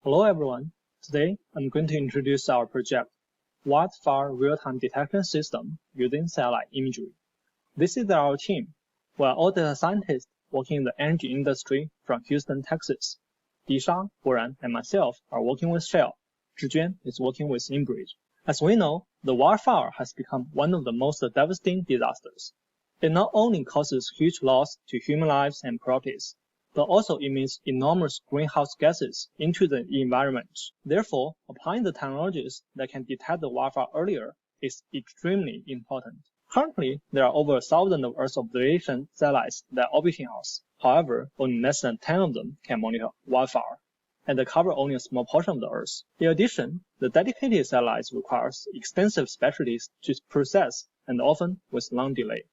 Hello everyone. Today I'm going to introduce our project, Wildfire Real-Time Detection System using satellite imagery. This is our team. We are all data scientists working in the energy industry from Houston, Texas. Disha, Guoran, and myself are working with Shell. Zhijuan is working with Imagery. As we know, the wildfire has become one of the most devastating disasters. It not only causes huge loss to human lives and properties, but also emits enormous greenhouse gases into the environment. Therefore, applying the technologies that can detect the wildfire earlier is extremely important. Currently, there are over 1,000 of Earth observation satellites that are orbiting us. However, only less than 10 of them can monitor wildfire, and they cover only a small portion of the Earth. In addition, the dedicated satellites requires extensive specialties to process and often with long delay.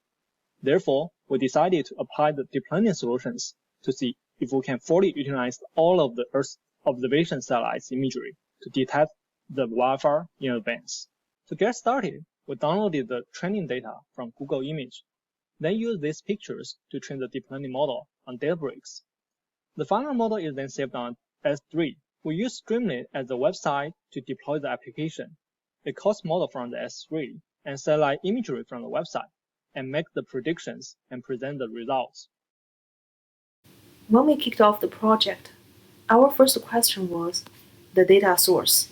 Therefore, we decided to apply the deep learning solutions to see if we can fully utilize all of the Earth observation satellites imagery to detect the wildfire in advance. To get started, we downloaded the training data from Google Image, then use these pictures to train the deep learning model on Databricks. The final model is then saved on S3. We use Streamlit as the website to deploy the application. It calls model from the S3 and satellite imagery from the website, and make the predictions and present the results. When we kicked off the project, our first question was the data source.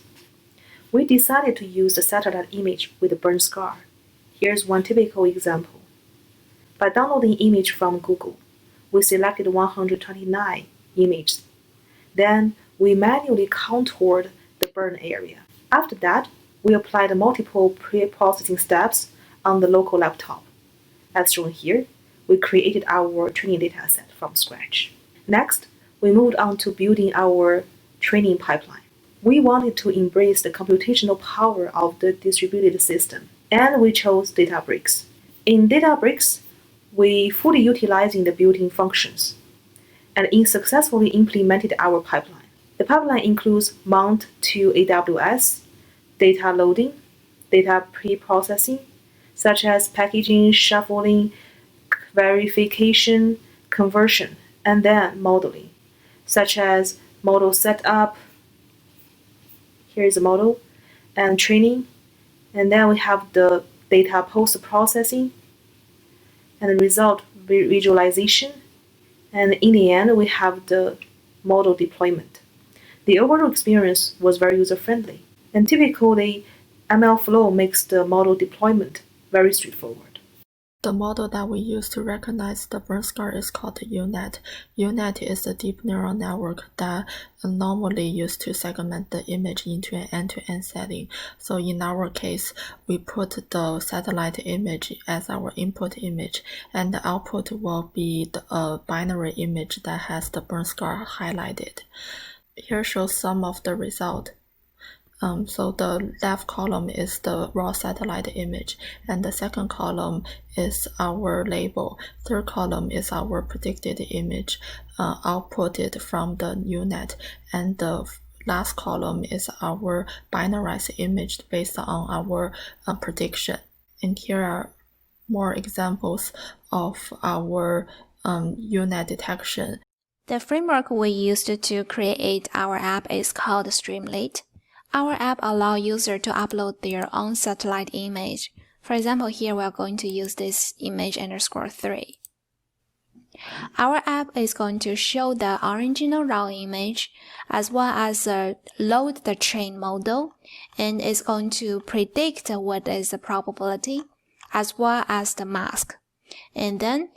We decided to use the satellite image with a burn scar. Here's one typical example. By downloading image from Google, we selected 129 images. Then we manually contoured the burn area. After that, we applied multiple pre-processing steps on the local laptop. As shown here, we created our training dataset from scratch. Next, we moved on to building our training pipeline. We wanted to embrace the computational power of the distributed system, and we chose Databricks. In Databricks, we fully utilizing the built-in functions, and successfully implemented our pipeline. The pipeline includes mount to AWS, data loading, data pre-processing, such as packaging, shuffling, verification, conversion, and then modeling, such as model setup, here's the model, and training, and then we have the data post-processing, and the result visualization, and in the end, we have the model deployment. The overall experience was very user-friendly, and typically, MLflow makes the model deployment very straightforward. The model that we use to recognize the burn scar is called UNet. UNet is a deep neural network that normally used to segment the image into an end-to-end setting. So in our case, we put the satellite image as our input image, and the output will be a binary image that has the burn scar highlighted. Here shows some of the result. So the left column is the raw satellite image, and the second column is our label. Third column is our predicted image outputted from the UNet, and the last column is our binarized image based on our prediction. And here are more examples of our UNet detection. The framework we used to create our app is called Streamlit. Our app allows users to upload their own satellite image. For example, here we are going to use this image_3. Our app is going to show the original raw image as well as load the trained model, and it's going to predict what is the probability as well as the mask. And then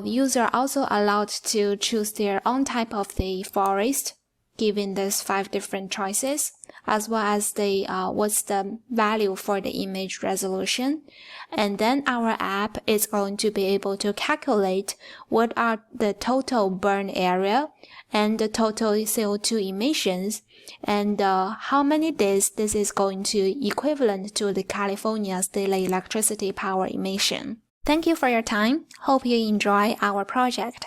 users also allowed to choose their own type of the forest, given these 5 different choices, as well as the what's the value for the image resolution. And then our app is going to be able to calculate what are the total burn area and the total CO2 emissions, and how many days this is going to equivalent to the California's daily electricity power emission. Thank you for your time. Hope you enjoy our project.